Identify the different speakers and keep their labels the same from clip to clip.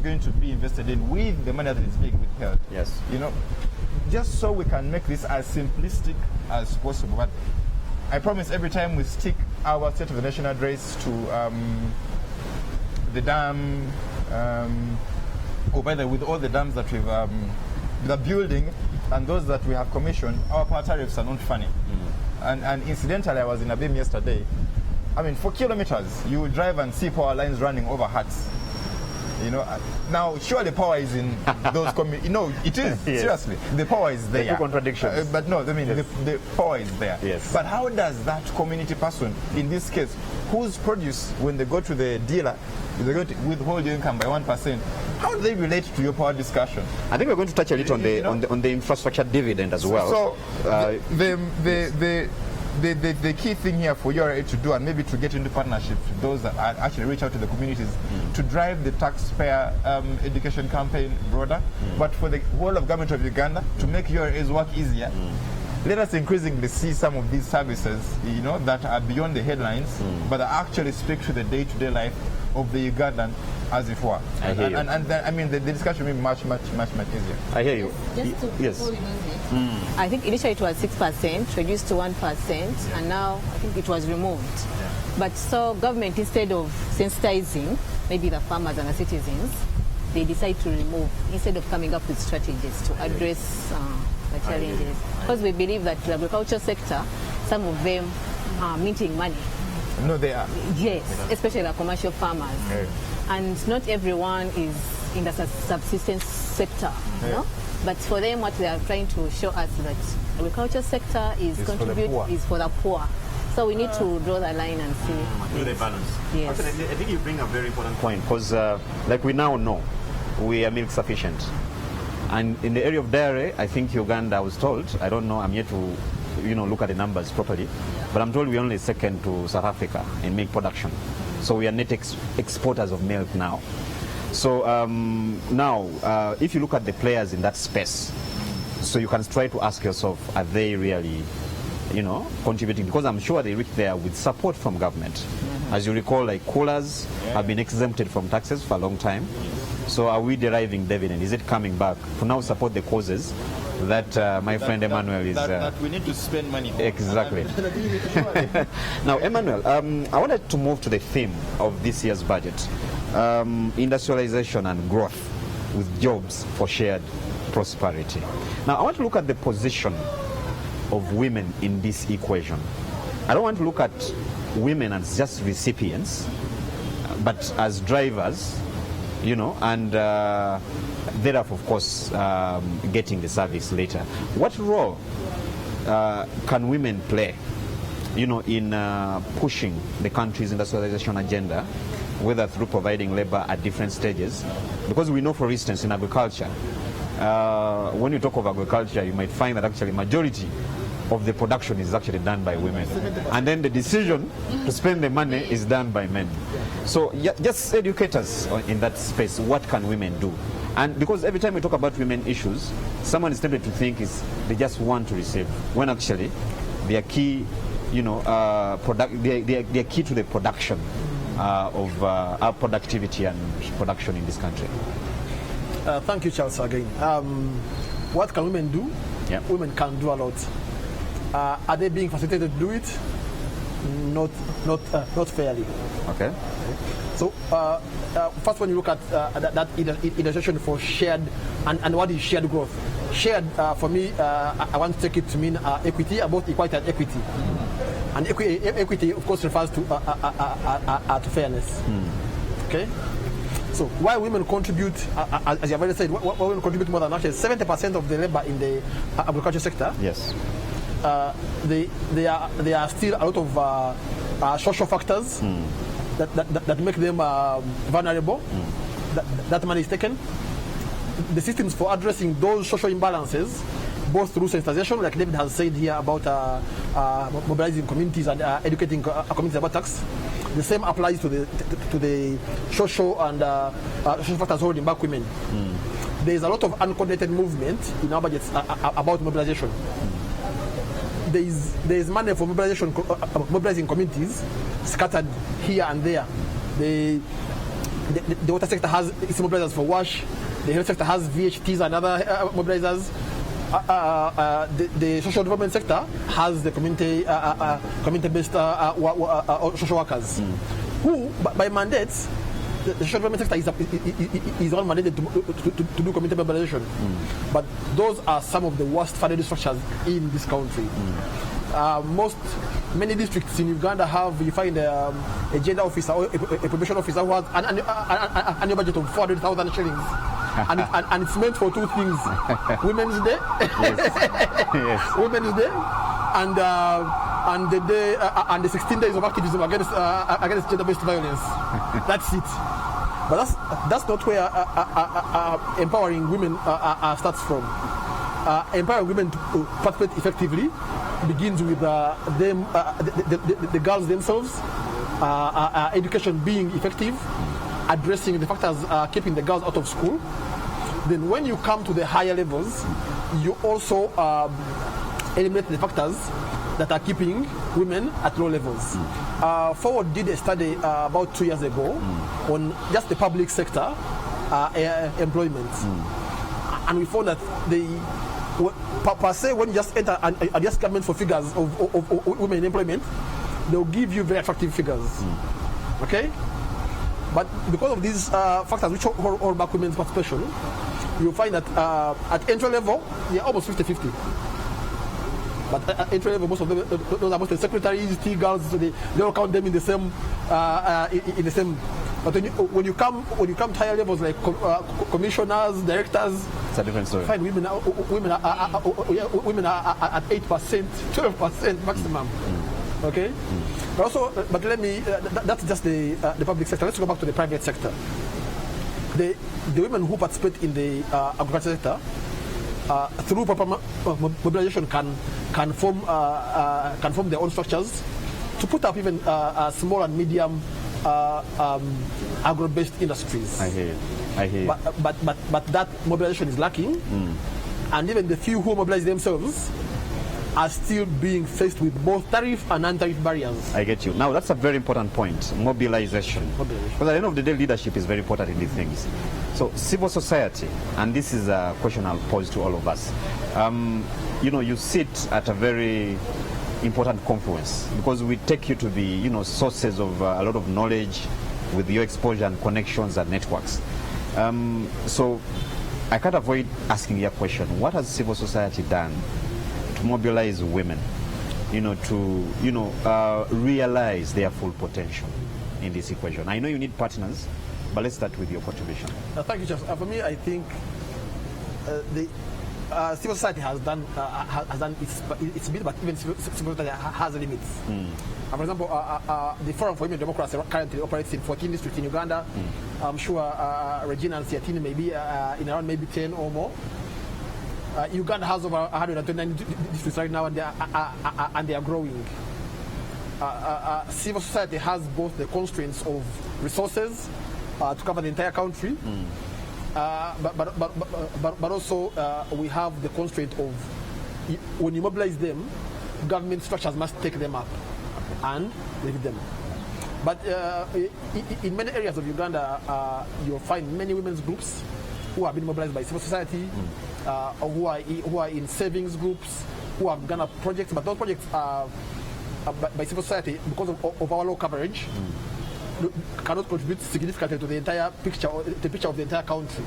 Speaker 1: going to be invested in with the money that is being withheld.
Speaker 2: Yes.
Speaker 1: You know, just so we can make this as simplistic as possible. But I promise every time we stick our State of the Nation address to the dam, or by the way, with all the dams that we've the building and those that we have commissioned, our power tariffs are not funny. And incidentally, I was in Abim yesterday. I mean, for kilometers, you will drive and see power lines running over huts. You know, now surely power is in those communities. No, it is. Yes. Seriously, the power is there.
Speaker 2: There are contradictions.
Speaker 1: But no, I mean,
Speaker 2: yes.
Speaker 1: the power is there.
Speaker 2: Yes.
Speaker 1: But how does that community person, in this case, whose produce, when they go to the dealer, they're going to withhold your income by 1%, how do they relate to your power discussion?
Speaker 2: I think we're going to touch a little on the infrastructure dividend as well.
Speaker 1: So the key thing here for URA to do, and maybe to get into partnership with those that actually reach out to the communities, to drive the taxpayer education campaign broader, but for the whole of government of Uganda to make URA's work easier. Let us increasingly see some of these services, you know, that are beyond the headlines, but that actually speak to the day-to-day life of the Ugandan, as it were.
Speaker 2: I hear you.
Speaker 1: And then, I mean, the discussion will be much easier.
Speaker 2: I hear you.
Speaker 3: Just to
Speaker 2: Yes.
Speaker 3: I think initially it was 6%, reduced to 1%, and now I think it was removed. But so government, instead of sensitizing maybe the farmers and the citizens, they decide to remove instead of coming up with strategies to address the challenges. Because we believe that the agriculture sector, some of them are minting money.
Speaker 1: No, they are.
Speaker 3: Yes, especially the commercial farmers. And not everyone is in the subsistence sector, you know? But for them, what they are trying to show us is that agriculture sector is for the poor. So we need to draw the line and see.
Speaker 2: Do the balance.
Speaker 3: Yes.
Speaker 2: I think you bring a very important point, because like we now know, we are milk sufficient. And in the area of dairy, I think Uganda, I was told, I don't know, I'm yet to look at the numbers properly, but I'm told we're only second to South Africa in milk production. So we are net exporters of milk now. So now, if you look at the players in that space, so you can try to ask yourself, are they really, contributing? Because I'm sure they reach there with support from government. As you recall, like coolers have been exempted from taxes for a long time. So are we deriving dividend? Is it coming back to now support the causes that my friend Emmanuel is...
Speaker 1: That we need to spend money on.
Speaker 2: Exactly. Now, Emmanuel, I wanted to move to the theme of this year's budget. Industrialization and growth with jobs for shared prosperity. Now, I want to look at the position of women in this equation. I don't want to look at women as just recipients, but as drivers, and thereafter, of course, getting the service later. What role can women play, in pushing the country's industrialization agenda, whether through providing labor at different stages? Because we know, for instance, in agriculture, when you talk of agriculture, you might find that actually majority of the production is actually done by women. And then the decision to spend the money is done by men. So just educate us in that space. What can women do? And because every time we talk about women issues, someone is tempted to think they just want to receive, when actually they are key, they are key to the production of our productivity and production in this country.
Speaker 4: Thank you, Charles, again. What can women do?
Speaker 2: Yeah.
Speaker 4: Women can do a lot. Are they being facilitated to do it? Not fairly.
Speaker 2: Okay.
Speaker 4: So first, when you look at that illustration for shared and what is shared growth? Shared, for me, I want to take it to mean equity, both equality and equity. And equity, of course, refers to fairness. Okay. So why women contribute, as you have already said, why women contribute more than actually 70% of the labor in the agriculture sector?
Speaker 2: Yes.
Speaker 4: There are still a lot of social factors that make them vulnerable. That money is taken. The systems for addressing those social imbalances, both through sensitization, like David has said here about mobilizing communities and educating communities about tax. The same applies to the social and social factors holding back women. There is a lot of uncoordinated movement in our budgets about mobilization. There is money for mobilizing communities scattered here and there. the water sector has its mobilizers for WASH, the health sector has VHTs and other mobilizers. The social development sector has the community-based social workers, who, by mandates, the social development sector is all mandated to do community mobilization. But those are some of the worst funded structures in this country. Many districts in Uganda you find a gender officer or a probation officer who has an annual budget of 400,000 shillings. And it's meant for two things: Women's Day, yes. Women's Day, and the day and the 16 days of activism against gender-based violence. That's it. But that's not where empowering women starts from. Empowering women to participate effectively begins with them, the girls themselves, education being effective, addressing the factors keeping the girls out of school. Then when you come to the higher levels, you also eliminate the factors that are keeping women at low levels. Forward did a study about 2 years ago on just the public sector employment. And we found that per se, when you just enter and just government for figures of women in employment, they'll give you very attractive figures. Okay? But because of these factors which hold back women's participation, you'll find that at entry level, they're almost 50-50. But at entry level, most of them, those are mostly secretaries, tea girls, so they all count them in the same. But when you come to higher levels like commissioners, directors,
Speaker 2: it's a different story.
Speaker 4: Find women are at 8%, 12% maximum. Okay, but let me. That's just the public sector. Let's go back to the private sector. The women who participate in the agriculture sector through proper mobilization can form their own structures to put up even small and medium agro-based industries.
Speaker 2: I hear you.
Speaker 4: But that mobilization is lacking, and even the few who mobilize themselves are still being faced with both tariff and non-tariff barriers.
Speaker 2: I get you. Now, that's a very important point, mobilization. Because at the end of the day, leadership is very important in these things. So, civil society, and this is a question I'll pose to all of us. You sit at a very important confluence because we take you to the, sources of a lot of knowledge with your exposure and connections and networks. So, I can't avoid asking you a question. What has civil society done to mobilize women, to realize their full potential in this equation? I know you need partners, but let's start with your contribution.
Speaker 4: Thank you, Jeff. For me, I think the civil society has done its bit, but even civil society has limits. For example, the Forum for Women Democracy currently operates in 14 districts in Uganda. I'm sure Regina and Siatini may be in around maybe 10 or more. Uganda has over 129 districts right now, and they are growing. Civil society has both the constraints of resources to cover the entire country, but also we have the constraint of when you mobilize them, government structures must take them up and leave them. But in many areas of Uganda, you'll find many women's groups who have been mobilized by civil society, or who are in savings groups, who have done projects, but those projects are by civil society because of our low coverage. Cannot contribute significantly to the entire picture, the picture of the entire country.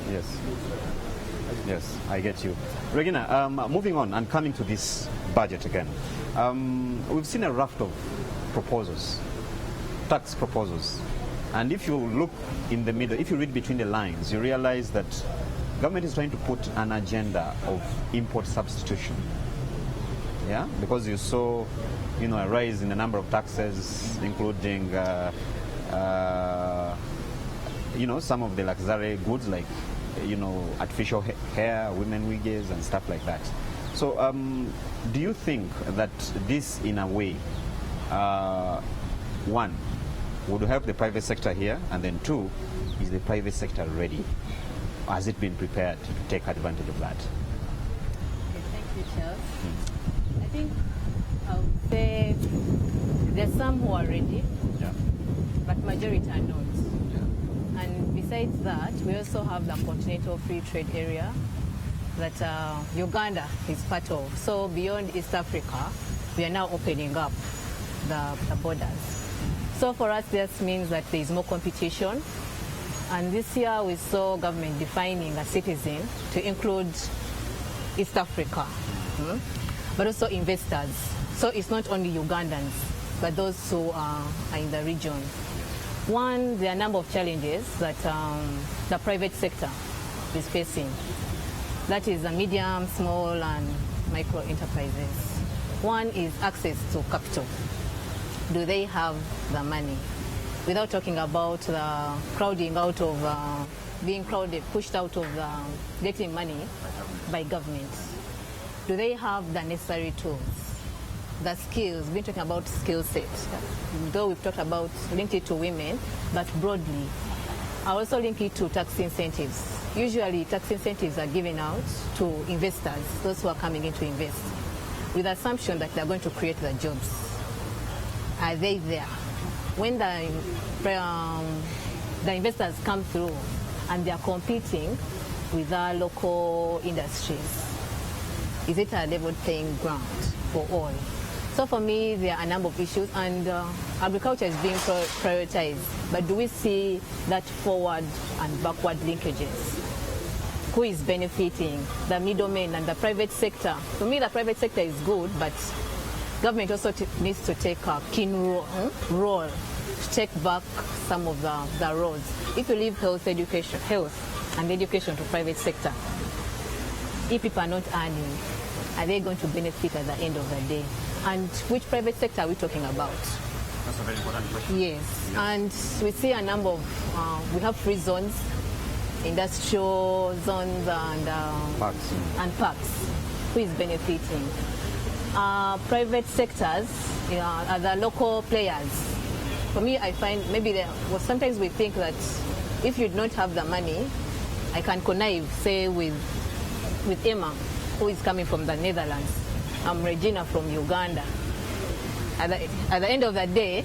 Speaker 2: Yes, I get you. Regina, moving on and coming to this budget again, we've seen a raft of proposals, tax proposals, and if you look in the middle, if you read between the lines, you realize that government is trying to put an agenda of import substitution. Yeah, because you saw, a rise in the number of taxes, including some of the luxury goods like, artificial hair, women wigs and stuff like that. So do you think that this, in a way, one, would help the private sector here, and then two, is the private sector ready? Has it been prepared to take advantage of that?
Speaker 3: Okay, thank you, Charles. I think I would say there's some who are ready, but majority are not. And besides that, we also have the Continental Free Trade Area that Uganda is part of. So beyond East Africa, we are now opening up the borders. So for us, this means that there is more competition. And this year we saw government defining a citizen to include East Africa, but also investors. So it's not only Ugandans, but those who are in the region. One, there are a number of challenges that the private sector is facing. That is the medium, small, and micro enterprises. One is access to capital. Do they have the money? Without talking about the crowding out of, being crowded, pushed out of getting money by government. Do they have the necessary tools? The skills, we've been talking about skill sets, though we've talked about linked it to women, but broadly. I also link it to tax incentives. Usually tax incentives are given out to investors, those who are coming in to invest, with the assumption that they're going to create the jobs. Are they there? When the investors come through and they are competing with our local industries, is it a level playing ground for all? So for me, there are a number of issues, and agriculture is being prioritized. But do we see that forward and backward linkages? Who is benefiting? The middlemen and the private sector. For me, the private sector is good, but government also needs to take a keen role to take back some of the roles. If you leave health and education to private sector, if people are not earning, are they going to benefit at the end of the day? And which private sector are we talking about?
Speaker 2: That's a very important question.
Speaker 3: Yes, and we see a number of, we have free zones, industrial zones, and parks. Who is benefiting? Private sectors, are the local players. For me, I find sometimes we think that if you don't have the money, I can connive, say, with Emma, who is coming from the Netherlands. I'm Regina from Uganda. At the end of the day,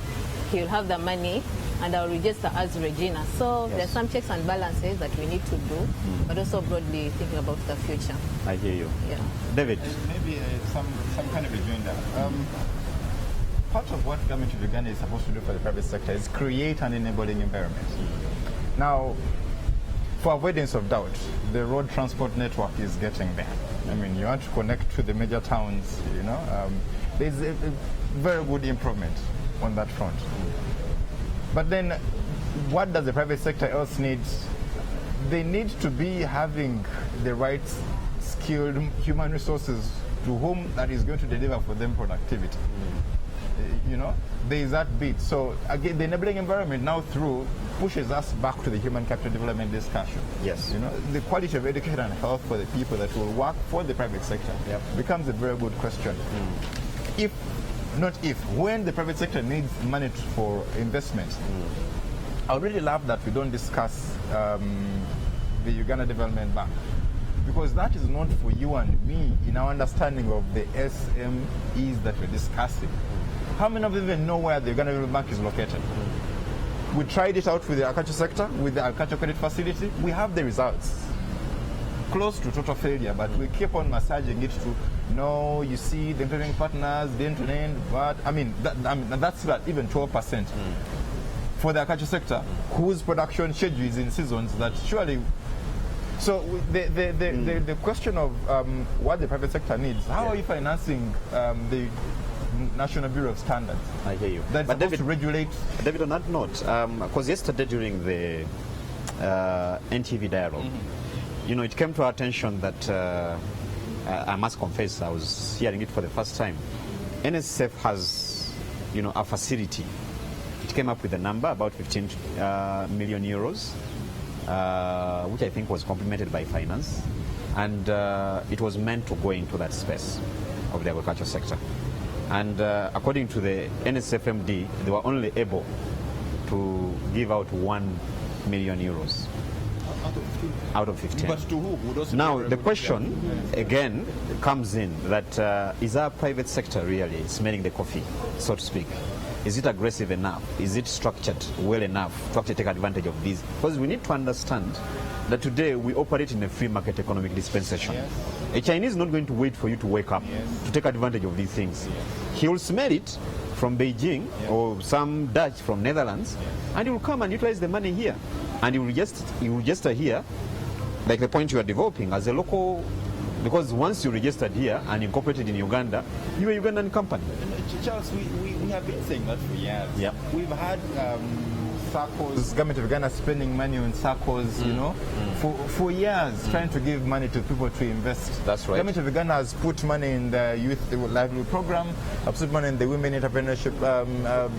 Speaker 3: he'll have the money and I'll register as Regina. So there's some checks and balances that we need to do, but also broadly thinking about the future.
Speaker 2: I hear you.
Speaker 3: Yeah.
Speaker 2: David?
Speaker 1: Maybe some kind of agenda. Part of what government of Uganda is supposed to do for the private sector is create an enabling environment. Now, for avoidance of doubt, the road transport network is getting there. I mean, you want to connect to the major towns, there's a very good improvement on that front. But then, what does the private sector else need? They need to be having the right skilled human resources to whom that is going to deliver for them productivity. There is that bit. So again, the enabling environment now pushes us back to the human capital development discussion.
Speaker 2: Yes.
Speaker 1: The quality of education and health for the people that will work for the private sector becomes a very good question. When the private sector needs money for investment, I would really love that we don't discuss the Uganda Development Bank, because that is not for you and me in our understanding of the SMEs that we're discussing. How many of them even know where the Uganda Development Bank is located? We tried it out with the agriculture sector, with the agriculture credit facility. We have the results. Close to total failure, but we keep on massaging it to, you see, the integrating partners, the end-to-end, but that's like even 12%. For the agriculture sector, whose production schedule is in seasons that surely. So the question of what the private sector needs, how are you financing the National Bureau of Standards?
Speaker 2: I hear you.
Speaker 1: That's
Speaker 2: but David,
Speaker 1: to regulate.
Speaker 2: David, on that note, because yesterday during the NTV dialogue, it came to our attention that I must confess, I was hearing it for the first time. NSSF has, a facility. It came up with a number, about 15 million euros, which I think was complemented by finance. And it was meant to go into that space of the agriculture sector. And according to the NSFMD, they were only able to give out 1 million euros. Out of 15.
Speaker 1: But to who?
Speaker 2: Now, the question again comes in that is our private sector really smelling the coffee, so to speak? Is it aggressive enough? Is it structured well enough to actually take advantage of these? Because we need to understand that today we operate in a free market economic dispensation.
Speaker 1: Yes.
Speaker 2: A Chinese is not going to wait for you to wake up to take advantage of these things. He will smell it from Beijing or some Dutch from Netherlands, and he will come and utilize the money here. And he will register here, like the point you are developing, as a local, because once you registered here and incorporated in Uganda, you're a Ugandan company.
Speaker 1: Charles, we have been saying that for years.
Speaker 2: Yeah.
Speaker 1: We've had SACCOs, government of Uganda spending money on SACCOs, you know, for years, trying to give money to people to invest.
Speaker 2: That's right.
Speaker 1: Government of Uganda has put money in the youth livelihood program, has put money in the women entrepreneurship,
Speaker 4: The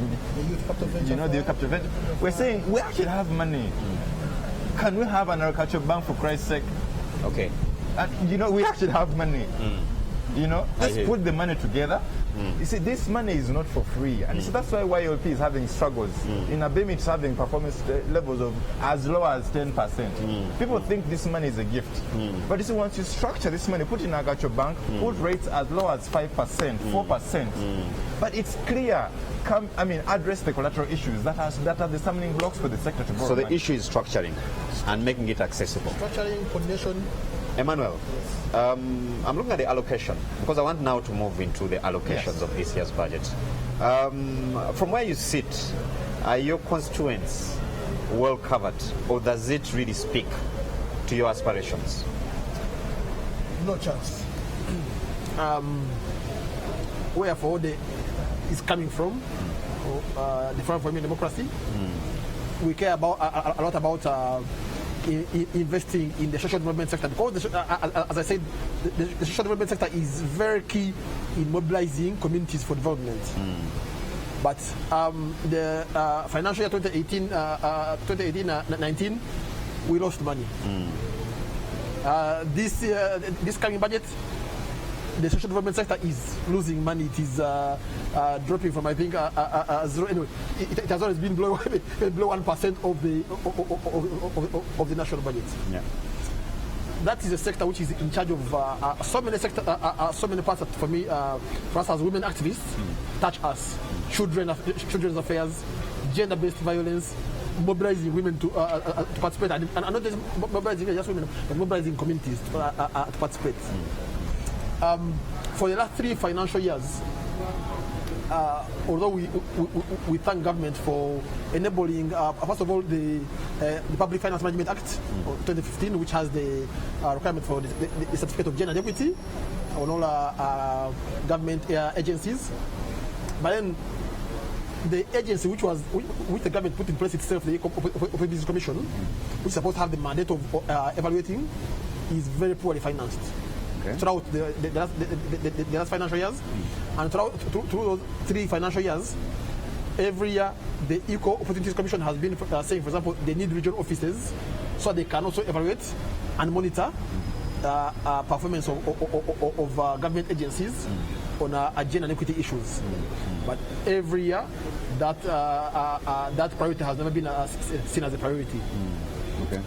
Speaker 4: youth capital venture.
Speaker 1: you know, the youth capital venture. We're saying we actually have money. Can we have an agricultural bank for Christ's sake?
Speaker 2: Okay.
Speaker 1: And, you know, we actually have money. You know,
Speaker 2: I
Speaker 1: let's
Speaker 2: hear
Speaker 1: put the money together. You see, this money is not for free. And you see, that's why YLP is having struggles. In Abemi, it's having performance levels of as low as 10%. People think this money is a gift. But you see, once you structure this money, put in a agricultural bank, put rates as low as 5%, 4%. But it's clear. Address the collateral issues that are the stumbling blocks for the sector to borrow
Speaker 2: So the
Speaker 1: money.
Speaker 2: issue is structuring and making it accessible.
Speaker 4: Structuring, coordination.
Speaker 2: Emmanuel, I'm looking at the allocation because I want now to move into the allocations of this year's budget. From where you sit, are your constituents well covered, or does it really speak to your aspirations?
Speaker 4: No chance. Where for the is coming from, the Front for Women Democracy. We care about a lot about investing in the social development sector, because as I said, the social development sector is very key in mobilizing communities for development. But the financial year 2018-19, we lost money. This coming budget, the social development sector is losing money. It is dropping from, I think, zero. Anyway, it has always been below 1% of the national budget.
Speaker 2: Yeah.
Speaker 4: That is a sector which is in charge of so many parts that, for me, for us as women activists, touch us. Children's affairs, gender-based violence, mobilizing women to participate, and not just mobilizing just women, but mobilizing communities to participate. For the last 3 financial years, although we thank government for enabling, first of all, the Public Finance Management Act of 2015, which has the requirement for the certificate of gender equity on all government agencies. But then the agency which the government put in place itself, the Open Business Commission, which is supposed to have the mandate of evaluating, is very poorly financed. Okay. Throughout the last financial years, and through those 3 financial years, every year the Equal Opportunities Commission has been saying, for example, they need regional offices so they can also evaluate and monitor performance of government agencies on gender and equity issues. But every year, that priority has never been seen as a priority. Okay.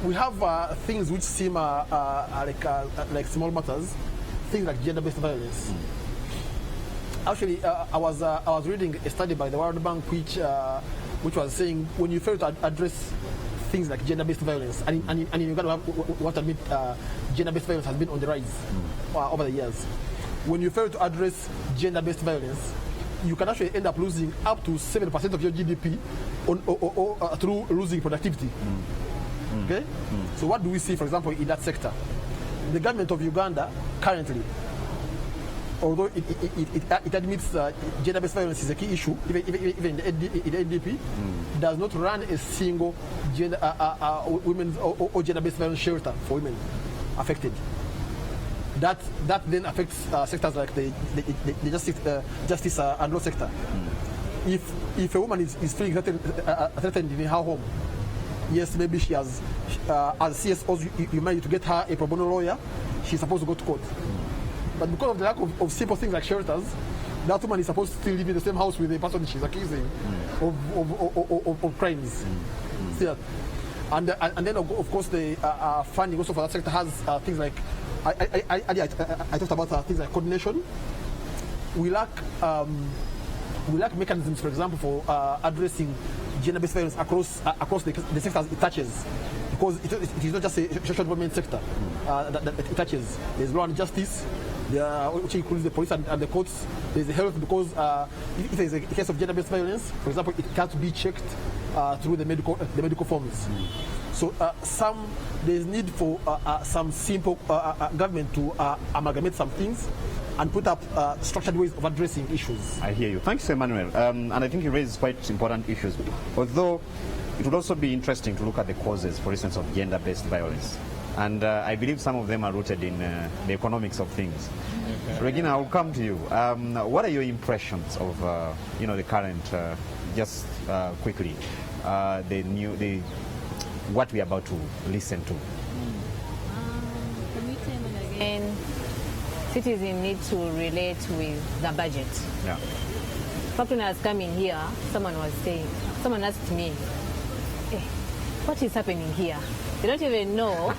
Speaker 4: We have things which seem like small matters, things like gender-based violence. Actually, I was reading a study by the World Bank which was saying, when you fail to address things like gender-based violence, and in Uganda, we have to admit, gender-based violence has been on the rise over the years. When you fail to address gender-based violence, you can actually end up losing up to 7% of your GDP through losing productivity. Okay? So what do we see, for example, in that sector? The government of Uganda currently, although it admits gender-based violence is a key issue, even in the NDP, does not run a single women's or gender-based violence shelter for women affected. That then affects sectors like the justice and law sector. If a woman is feeling threatened in her home, yes, maybe she has, as CSOs, you might to get her a pro bono lawyer, she's supposed to go to court. But because of the lack of simple things like shelters, that woman is supposed to still live in the same house with the person she's accusing of crimes. See that? And then, of course, the funding also for that sector has things like, I talked about things like coordination. We lack we lack mechanisms, for example, for addressing gender-based violence across the sectors it touches. Because it is not just a social development sector that it touches. There's law and justice, which includes the police and the courts. There's the health, because if there's a case of gender-based violence, for example, it can't be checked through the medical forms. So there's need for some simple government to amalgamate some things and put up structured ways of addressing issues.
Speaker 2: I hear you. Thanks, Emmanuel. And I think you raised quite important issues. Although it would also be interesting to look at the causes, for instance, of gender-based violence. And I believe some of them are rooted in the economics of things. Okay. Regina, I'll come to you. What are your impressions of the current, just quickly, what we're about to listen to?
Speaker 3: Again, citizens need to relate with the budget.
Speaker 2: Yeah.
Speaker 3: Fact, when I was coming here, someone asked me, hey, what is happening here? They don't even know.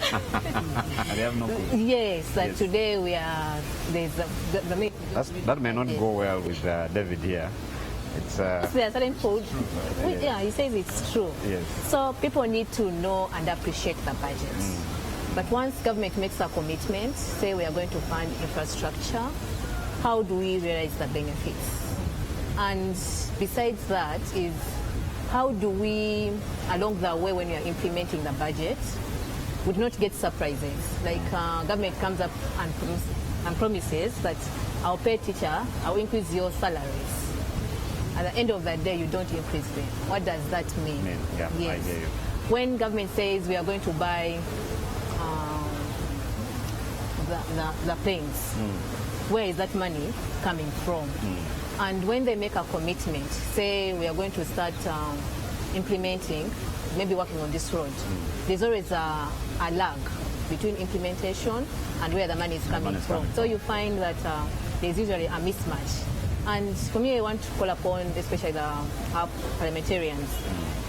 Speaker 2: They have no clue.
Speaker 3: Yes, that
Speaker 2: Yes.
Speaker 3: today
Speaker 2: That may not go well with David here. It's
Speaker 3: there are certain food. Yeah, he says it's true.
Speaker 2: Yes.
Speaker 3: So people need to know and appreciate the budget. But once government makes a commitment, say we are going to fund infrastructure, how do we realize the benefits? And besides that is, how do we, along the way when we are implementing the budget, would not get surprises? Like government comes up and promises that I'll pay teacher, I'll increase your salaries. At the end of the day, you don't increase them. What does that mean?
Speaker 2: Yeah,
Speaker 3: yes.
Speaker 2: I hear you.
Speaker 3: When government says we are going to buy the planes, where is that money coming from? And when they make a commitment, say we are going to start implementing, maybe working on this road, there's always a lag between implementation and where the money is coming from. So you find that there's usually a mismatch. And for me, I want to call upon especially our parliamentarians.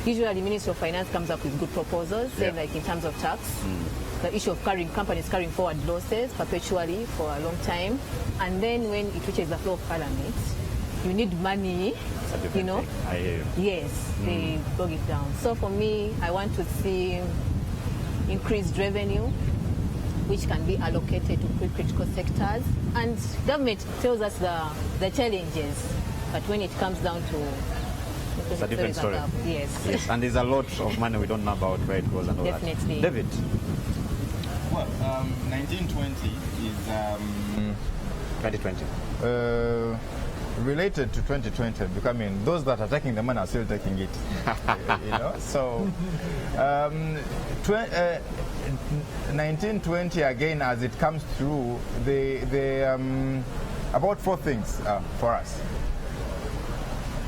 Speaker 3: Usually, Ministry of Finance comes up with good proposals, say like in terms of tax, the issue of companies carrying forward losses perpetually for a long time, and then when it reaches the floor of Parliament, you need money, you know.
Speaker 2: I hear you.
Speaker 3: Yes, they bog it down. So for me, I want to see increased revenue, which can be allocated to critical sectors. And government tells us the challenges, but when it comes down to
Speaker 2: it's a different story.
Speaker 3: Yes.
Speaker 2: Yes, and there's a lot of money we don't know about where it goes and all
Speaker 3: Definitely.
Speaker 2: that. David?
Speaker 1: Well, 1920 is
Speaker 2: 2020.
Speaker 1: Related to 2020, becoming those that are taking the money are still taking it. You know, so 1920 again, as it comes through, about four things for us.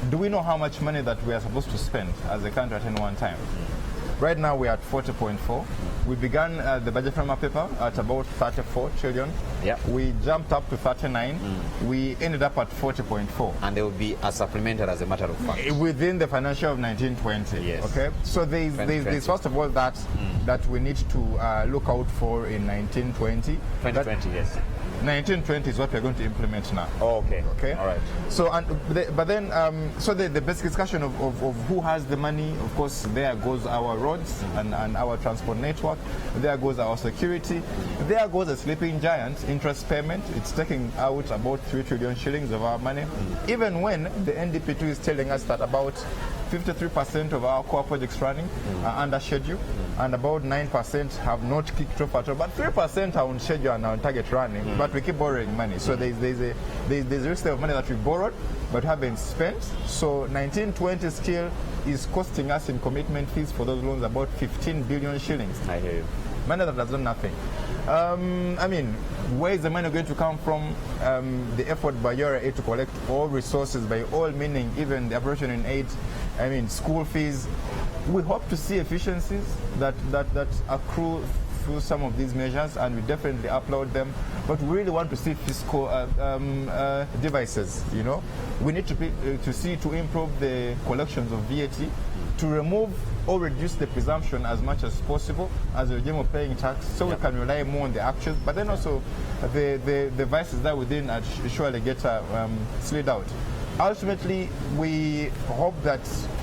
Speaker 1: Do we know how much money that we are supposed to spend as a country at any one time? Right now we are at 40.4. We began the budget framework paper at about 34 trillion.
Speaker 2: Yep.
Speaker 1: We jumped up to 39. We ended up at 40.4.
Speaker 2: And they will be supplemented as a matter of fact.
Speaker 1: Within the financial of 1920.
Speaker 2: Yes.
Speaker 1: Okay. So there's first of all that we need to look out for in 1920.
Speaker 2: 2020, yes.
Speaker 1: 1920 is what we're going to implement now.
Speaker 2: Oh, okay.
Speaker 1: Okay.
Speaker 2: All right.
Speaker 1: So, so the basic discussion of who has the money, of course, there goes our roads and our transport network. There goes our security. There goes a sleeping giant, interest payment. It's taking out about 3 trillion shillings of our money. Even when the NDP2 is telling us that about 53% of our core projects running are under schedule, and about 9% have not kicked off at all. But 3% are on schedule and on target running, but we keep borrowing money. So there's a risk of money that we borrowed but haven't spent. So 1920 still is costing us in commitment fees for those loans about 15 billion shillings.
Speaker 2: I hear you.
Speaker 1: Money that has done nothing. I mean, where is the money going to come from? The effort by URA to collect all resources, by all meaning even the operation in aid, I mean, school fees. We hope to see efficiencies that accrue through some of these measures, and we definitely upload them. But we really want to see fiscal devices. You know, we need to improve the collections of VAT, to remove or reduce the presumption as much as possible as a regime of paying tax, so we can rely more on the actuals. But then also the vices that within surely get slid out. ultimately, we hope that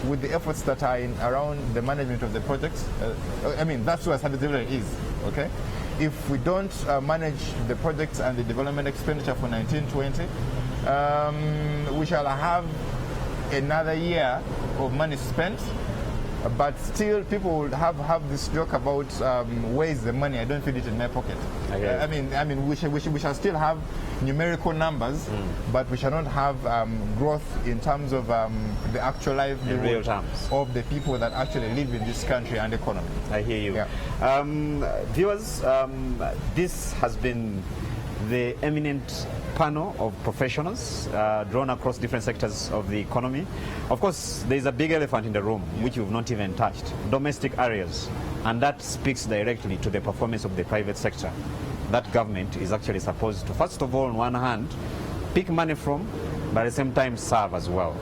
Speaker 1: with the efforts that are in around the management of the projects, that's where service delivery is, okay? If we don't manage the projects and the development expenditure for 1920, we shall have another year of money spent, but still people will have this joke about where's the money? I don't feel it in my pocket. We shall still have numerical numbers, but we shall not have growth in terms of the actual livelihood
Speaker 2: real terms
Speaker 1: of the people that actually live in this country and economy.
Speaker 2: I hear you.
Speaker 1: Yeah.
Speaker 2: Viewers, this has been the eminent panel of professionals drawn across different sectors of the economy. Of course, there is a big elephant in the room, which you've not even touched, domestic areas. And that speaks directly to the performance of the private sector. That government is actually supposed to, first of all, on one hand, pick money from, but at the same time serve as well.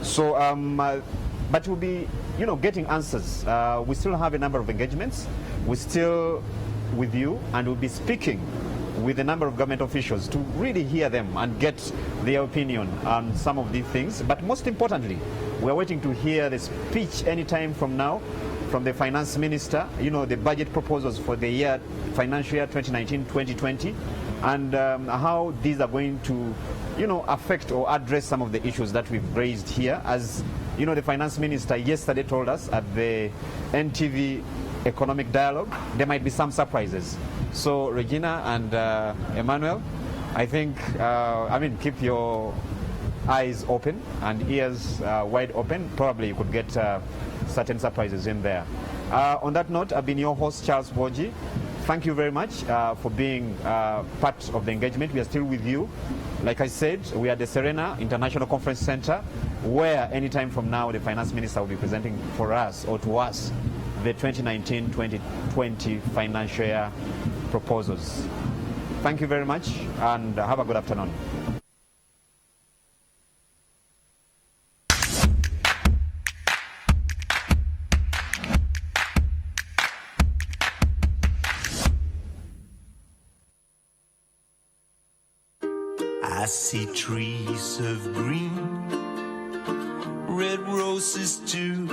Speaker 2: So, but we'll be, getting answers. We still have a number of engagements. We're still with you, and we'll be speaking with a number of government officials to really hear them and get their opinion on some of these things. But most importantly, we're waiting to hear the speech anytime from now from the finance minister, the budget proposals for the financial year 2019-2020, and how these are going to, affect or address some of the issues that we've raised here. As the finance minister yesterday told us at the NTV Economic Dialogue, there might be some surprises. So Regina and Emmanuel, I think, keep your eyes open and ears wide open. Probably you could get certain surprises in there. On that note, I've been your host, Charles Boji. Thank you very much for being part of the engagement. We are still with you. Like I said, we are at the Serena International Conference Center, where anytime from now the finance minister will be presenting for us, or to us, the 2019-2020 financial year proposals. Thank you very much, and have a good afternoon.
Speaker 5: I see trees of green, red roses too.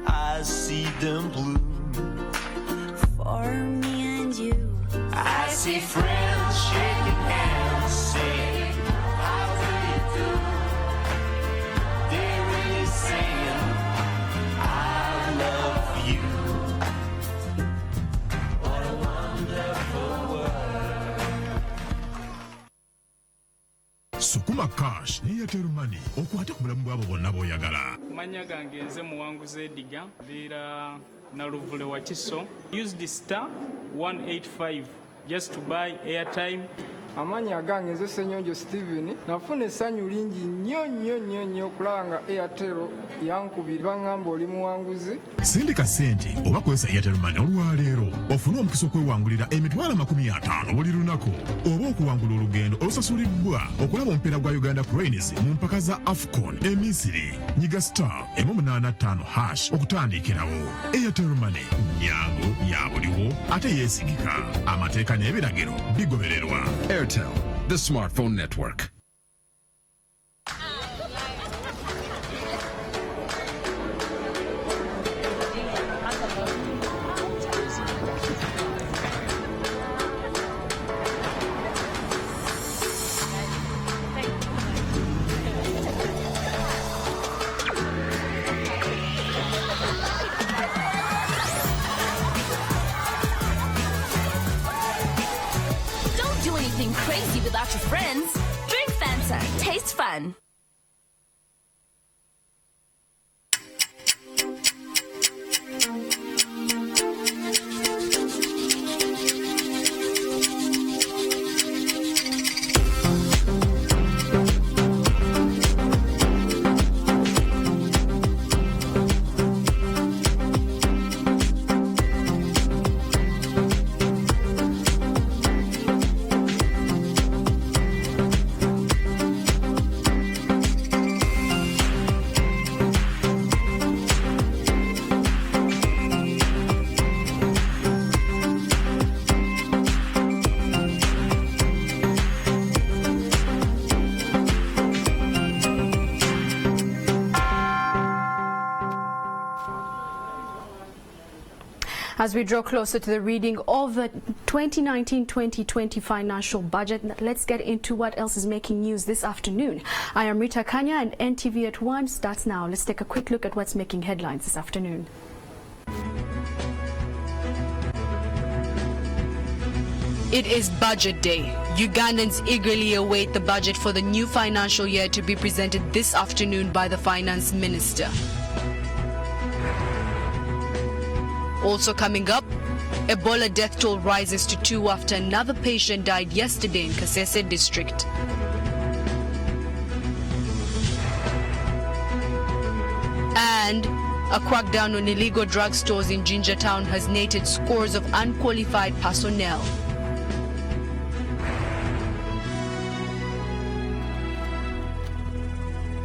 Speaker 5: I see them bloom
Speaker 6: for me and you.
Speaker 5: I see friends shaking hands, saying, how do you do? They're really saying, I love you. What a wonderful world.
Speaker 7: Sukuma Cash ne Airtel Money okwate ku bulamu bwabo bonna b'oyagala.
Speaker 8: Manya gange nze muwanguzi Ediga beera na Luvule wa Kiso. Use the star 185 just to buy airtime.
Speaker 9: Amanya gange nze Senyonjo Steven nafuna essanyu lingi nnyo okulaba nga Airtel yankubira bangamba oli muwanguzi.
Speaker 7: Sindika ssente oba kozesa Airtel Money olwaleero ofune omukisa okwewangulira emitwalo 50 buli lunaku, oba okuwangula olugendo olusasulibwa okulaba omupiira gwa Uganda Cranes mu mpaka za AFCON Misiri. Nyiga star 185# okutandikirawo. Airtel Money nyangu ya buliwo ate yeesigika. Amateeka n'ebiragiro bigobererwa.
Speaker 10: Airtel, the smartphone network.
Speaker 6: Crazy without your friends. Drink Fanta. Taste fun.
Speaker 11: As we draw closer to the reading of the 2019-2020 financial budget, let's get into what else is making news this afternoon. I am Rita Kanya and NTV at 1 starts now. Let's take a quick look at what's making headlines this afternoon. It is budget day. Ugandans eagerly await the budget for the new financial year to be presented this afternoon by the finance minister. Also coming up, Ebola death toll rises to 2 after another patient died yesterday in Kasese district. And a crackdown on illegal drugstores in Jinja Town has netted scores of unqualified personnel.